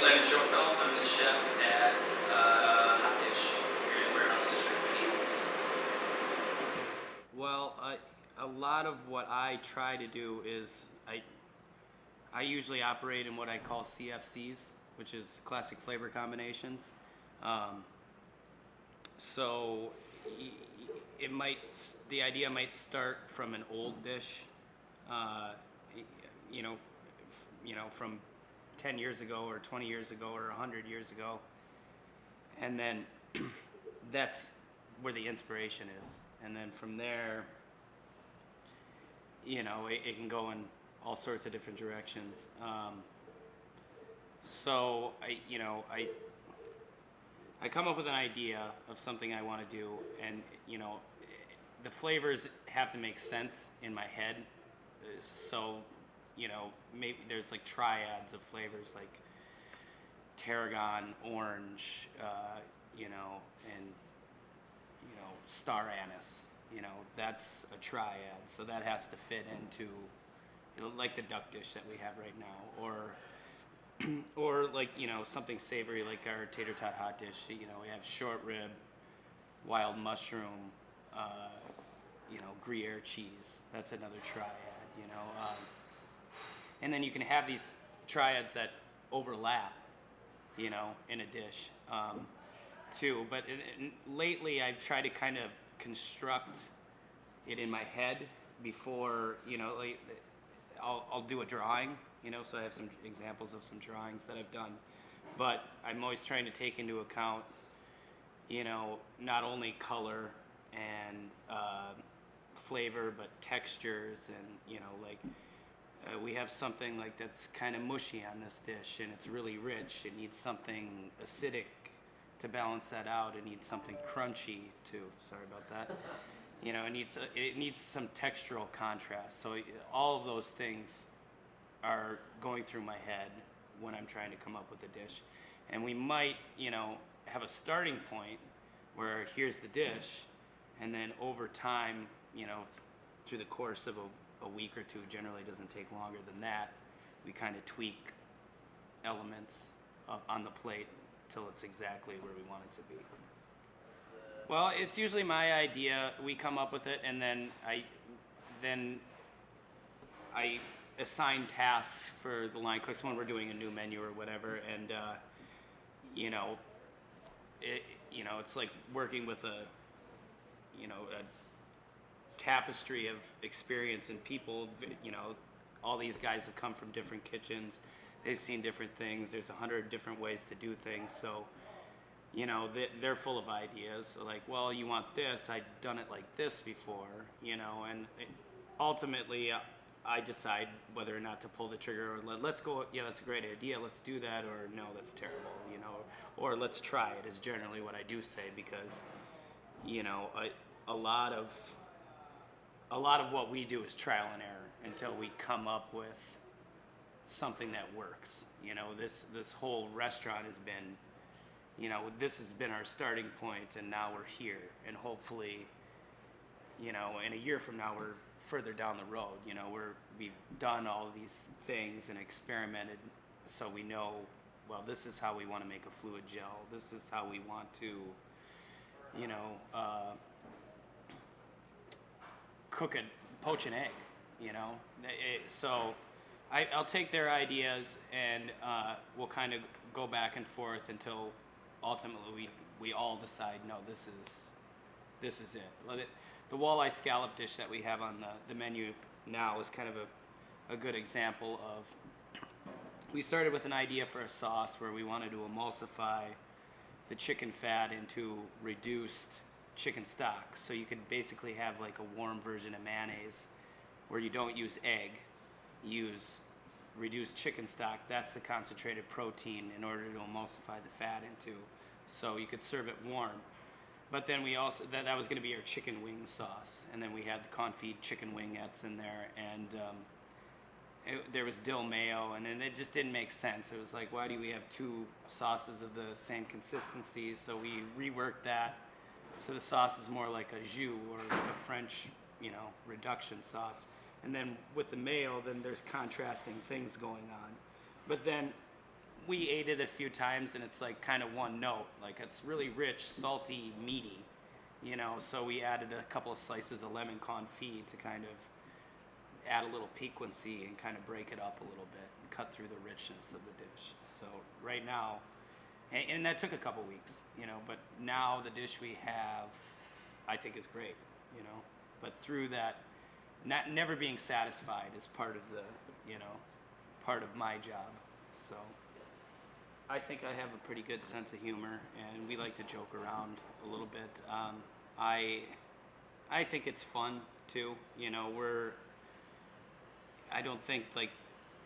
name's Landon Schofeld. I'm the chef at HauteDish here in Warehouse District, Minneapolis. Well, a lot of what I try to do is I usually operate in what I call CFCs, which is classic flavor combinations. So the idea might start from an old dish, from 10 years ago or 20 years ago or 100 years ago, and then that's where the inspiration is. And then from there, it can go in all sorts of different directions. So I come up with an idea of something I want to do, and the flavors have to make sense in my head. So maybe there's like triads of flavors like tarragon, orange, and star anise. That's a triad, so that has to fit into like the duck dish that we have right now, or like something savory like our tater tot hot dish. We have short rib, wild mushroom, Gruyere cheese. That's another triad. And then you can have these triads that overlap, in a dish too. But lately I've tried to kind of construct it in my head before, like I'll do a drawing, so I have some examples of some drawings that I've done. But I'm always trying to take into account, not only color and flavor, but textures and, we have something like that's kind of mushy on this dish, and it's really rich. It needs something acidic to balance that out. It needs something crunchy too. Sorry about that. It needs some textural contrast. So all of those things are going through my head when I'm trying to come up with a dish. And we might, have a starting point where here's the dish, and then over time, through the course of a week or two, generally doesn't take longer than that, we kind of tweak elements on the plate till it's exactly where we want it to be. Well, it's usually my idea. We come up with it, and then I assign tasks for the line cooks when we're doing a new menu or whatever, and it's like working with a tapestry of experience and people. All these guys have come from different kitchens. They've seen different things. There's 100 different ways to do things. So, they're full of ideas. So like, well, you want this? I've done it like this before, and ultimately I decide whether or not to pull the trigger, or let's go, yeah, that's a great idea, let's do that, or no, that's terrible, or let's try it is generally what I do say, because, a lot of what we do is trial and error until we come up with something that works. This whole restaurant has been, this has been our starting point, and now we're here, and hopefully, in a year from now we're further down the road. We've done all of these things and experimented, so we know, well, this is how we want to make a fluid gel. This is how we want to, poach an egg, So I'll take their ideas, and we'll kind of go back and forth until ultimately we all decide, no, this is it. The walleye scallop dish that we have on the menu now is kind of a good example of, we started with an idea for a sauce where we wanted to emulsify the chicken fat into reduced chicken stock. So you could basically have like a warm version of mayonnaise where you don't use egg, you use reduced chicken stock. That's the concentrated protein in order to emulsify the fat into. So you could serve it warm. But then we also, that was going to be our chicken wing sauce. And then we had the confit chicken wingettes in there. And there was dill mayo. And then it just didn't make sense. It was like, why do we have two sauces of the same consistency? So we reworked that. So the sauce is more like a jus, or like a French, reduction sauce. And then with the mayo, then there's contrasting things going on. But then we ate it a few times, and it's like kind of one note. Like it's really rich, salty, meaty, you know. So we added a couple of slices of lemon confit to kind of add a little piquancy and kind of break it up a little bit and cut through the richness of the dish. So right now, and that took a couple weeks, you know. But now the dish we have, I think, is great, you know. But through that, never being satisfied is part of the, you know, part of my job. So I think I have a pretty good sense of humor, and we like to joke around a little bit. I think it's fun too. You know, I don't think like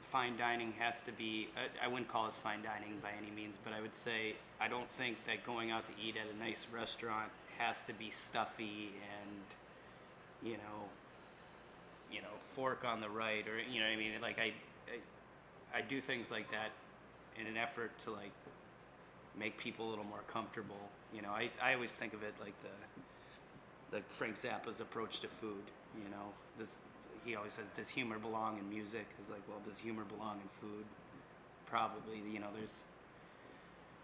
fine dining has to be. I wouldn't call us fine dining by any means, but I would say I don't think that going out to eat at a nice restaurant has to be stuffy and, you know, fork on the right, or you know what I mean. Like I do things like that in an effort to like make people a little more comfortable. You know, I always think of it like Frank Zappa's approach to food. You know, he always says, does humor belong in music? It's like, well, does humor belong in food? Probably. You know, there's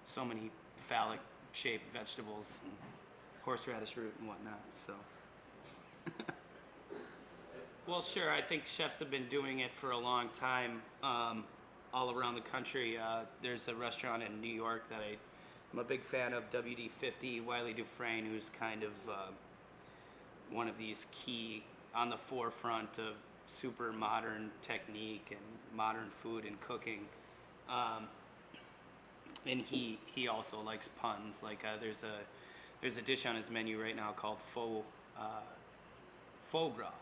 so many phallic shaped vegetables and horseradish root and whatnot. So well, sure. I think chefs have been doing it for a long time, all around the country. There's a restaurant in New York that I'm a big fan of, WD-50, Wiley Dufresne, who's kind of one of these key on the forefront of super modern technique and modern food and cooking. And he also likes puns. Like there's a dish on his menu right now called faux gras.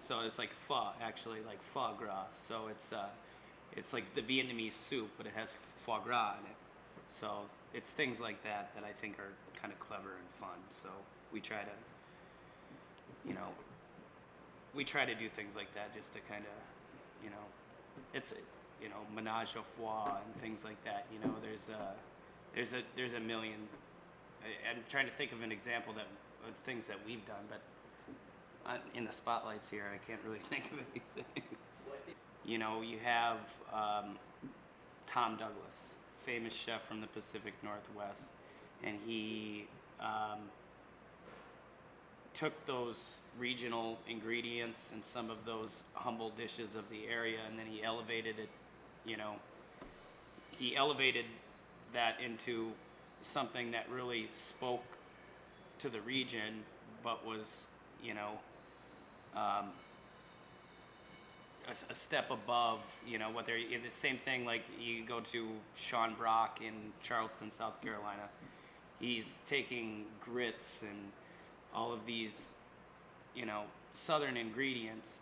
So it's like pho, actually, like foie gras. So it's like the Vietnamese soup, but it has foie gras in it. So it's things like that I think are kind of clever and fun. So we try to do things like that just to kind of, you know, it's, you know, menage a foie and things like that. You know, there's a million. I'm trying to think of an example of things that we've done, but in the spotlights here, I can't really think of anything. You know, you have Tom Douglas, famous chef from the Pacific Northwest, and he took those regional ingredients and some of those humble dishes of the area, and then he elevated it, you know, he elevated that into something that really spoke to the region, but was, you know, a step above, you know, what they're the same thing. Like you go to Sean Brock in Charleston, South Carolina, he's taking grits and all of these, you know, southern ingredients,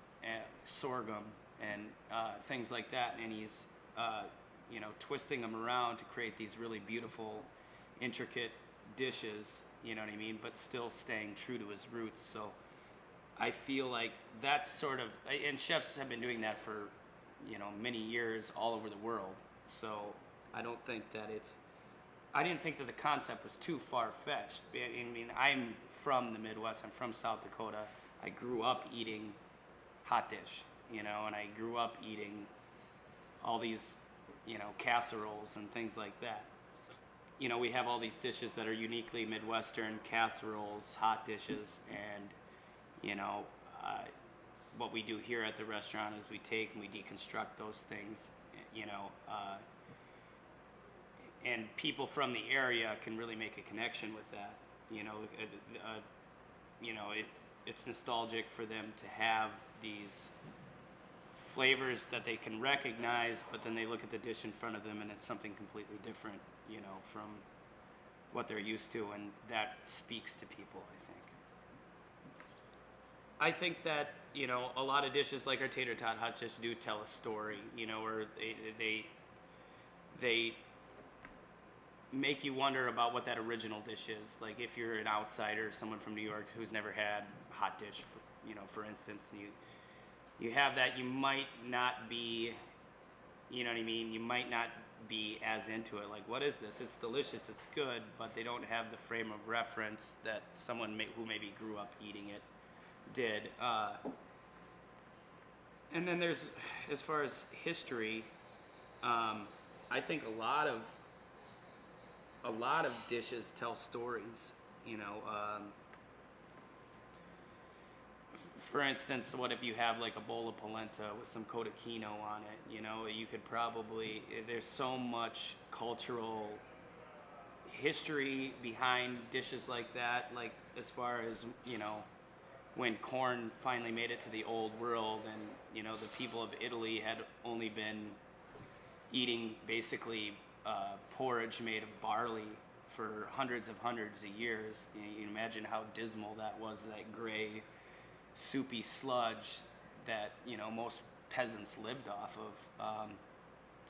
sorghum and things like that, and he's you know, twisting them around to create these really beautiful, intricate dishes, you know what I mean, but still staying true to his roots. So I feel like that's sort of, and chefs have been doing that for, you know, many years all over the world. So I don't think that I didn't think that the concept was too far-fetched. I mean, I'm from the Midwest, I'm from South Dakota. I grew up eating HauteDish, you know, and I grew up eating all these, you know, casseroles and things like that. So, you know, we have all these dishes that are uniquely Midwestern, casseroles, hot dishes, and you know, what we do here at the restaurant is we take and we deconstruct those things, you know, and people from the area can really make a connection with that. You know, it's nostalgic for them to have these flavors that they can recognize, but then they look at the dish in front of them and it's something completely different, you know, from what they're used to, and that speaks to people, I think. I think that, you know, a lot of dishes like our tater tot hot dish do tell a story, you know, or they make you wonder about what that original dish is. Like if you're an outsider, someone from New York who's never had hot dish, for instance, and you have that, you might not be, you know what I mean, you might not be as into it. Like, what is this? It's delicious, it's good, but they don't have the frame of reference that someone who maybe grew up eating it did. And then there's, as far as history, I think a lot of dishes tell stories. You know, for instance, what if you have like a bowl of polenta with some cotechino on it? You know, you could probably, there's so much cultural history behind dishes like that. Like as far as, you know, when corn finally made it to the old world, and you know the people of Italy had only been eating basically porridge made of barley for hundreds of years. You can imagine how dismal that was, that gray, soupy sludge that, you know, most peasants lived off of.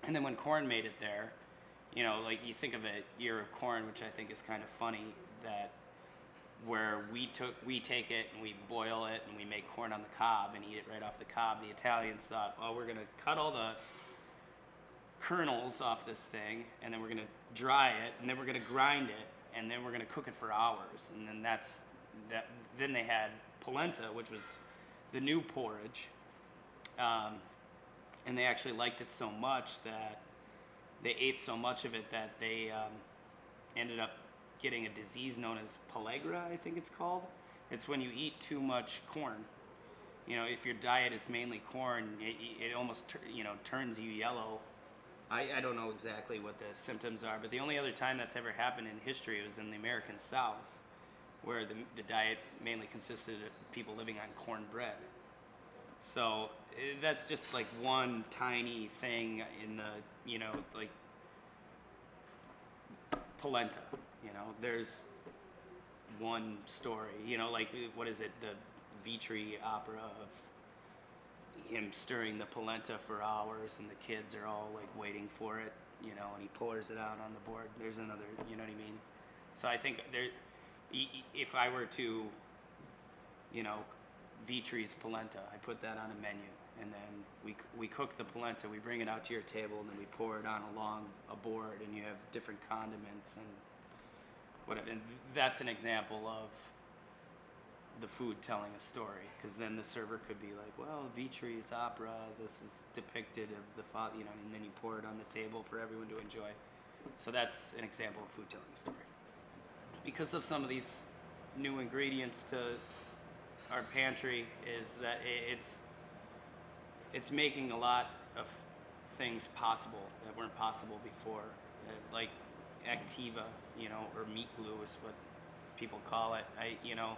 And then when corn made it there, you know, like you think of a ear of corn, which I think is kind of funny, that where we take it and we boil it and we make corn on the cob and eat it right off the cob. The Italians thought, well, we're going to cut all the kernels off this thing, and then we're going to dry it, and then we're going to grind it, and then we're going to cook it for hours. And then then they had polenta, which was the new porridge, and they actually liked it so much that they ate so much of it that they ended up getting a disease known as pellagra, I think it's called. It's when you eat too much corn. You know, if your diet is mainly corn, it almost turns you yellow. I don't know exactly what the symptoms are, but the only other time that's ever happened in history was in the American South, where the diet mainly consisted of people living on cornbread. So that's just like one tiny thing in the, you know, like polenta. You know, there's one story, you know, like, what is it, the Vitri opera of him stirring the polenta for hours, and the kids are all like waiting for it, you know, and he pours it out on the board. There's another, you know what I mean? So I think if I were to, you know, Vitri's polenta, I put that on a menu, and then we cook the polenta, we bring it out to your table, and then we pour it on along a board, and you have different condiments and whatever. And that's an example of the food telling a story, because then the server could be like, well, Vitri's opera, this is depicted of the father, you know, and then you pour it on the table for everyone to enjoy. So that's an example of food telling a story. Because of some of these new ingredients to our pantry, is that it's making a lot of things possible that weren't possible before, like Activa, you know, or meat glue is what people call it. You know,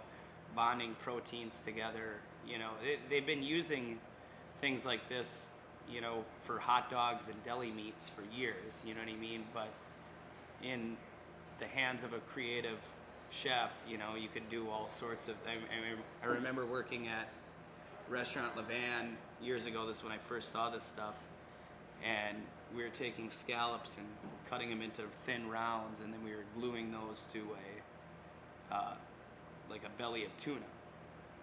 bonding proteins together. You know, they've been using things like this, you know, for hot dogs and deli meats for years. You know what I mean? But in the hands of a creative chef, you know, you could do all sorts of. I remember working at Restaurant Levan years ago. This is when I first saw this stuff, and we were taking scallops and cutting them into thin rounds, and then we were gluing those to like a belly of tuna.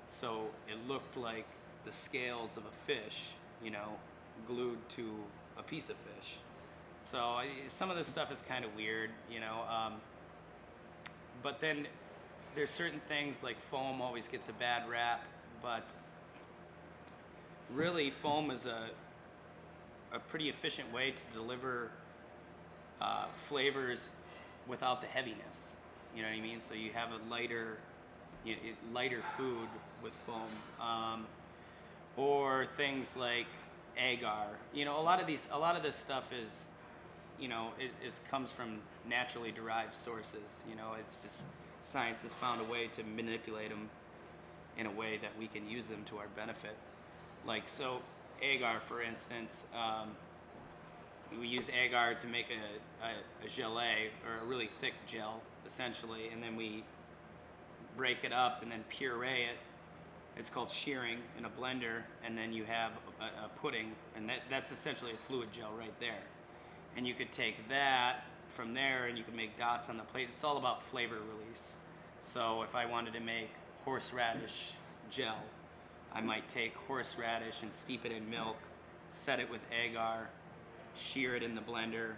So it looked like the scales of a fish, you know, glued to a piece of fish. So some of this stuff is kind of weird, you know. But then there's certain things like foam always gets a bad rap, but really foam is a pretty efficient way to deliver flavors without the heaviness. You know what I mean? So you have a lighter food with foam, or things like agar. You know, a lot of this stuff is, you know, it comes from naturally derived sources. You know, it's just science has found a way to manipulate them in a way that we can use them to our benefit. Like, so agar, for instance, we use agar to make a gelée, or a really thick gel, essentially, and then we break it up and then puree it. It's called shearing in a blender, and then you have a pudding, and that's essentially a fluid gel right there. And you could take that from there and you could make dots on the plate. It's all about flavor release. So if I wanted to make horseradish gel, I might take horseradish and steep it in milk, set it with agar, shear it in the blender,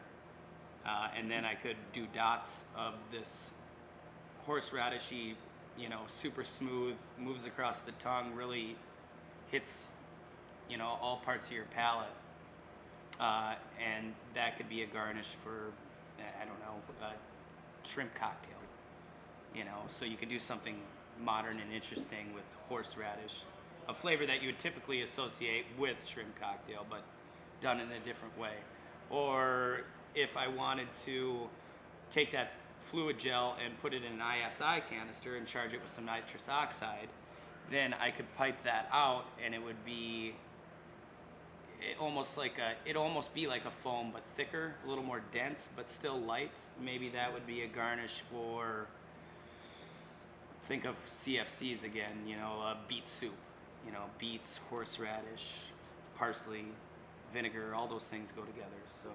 and then I could do dots of this horseradishy, you know, super smooth, moves across the tongue, really hits, you know, all parts of your palate. And that could be a garnish for, I don't know, a shrimp cocktail. You know, so you could do something modern and interesting with horseradish, a flavor that you would typically associate with shrimp cocktail, but done in a different way. Or if I wanted to take that fluid gel and put it in an ISI canister and charge it with some nitrous oxide, then I could pipe that out, and it would be it'd almost be like a foam, but thicker, a little more dense, but still light. Maybe that would be a garnish for, think of CFCs again, you know, beet soup, you know, beets, horseradish, parsley, vinegar, all those things go together. So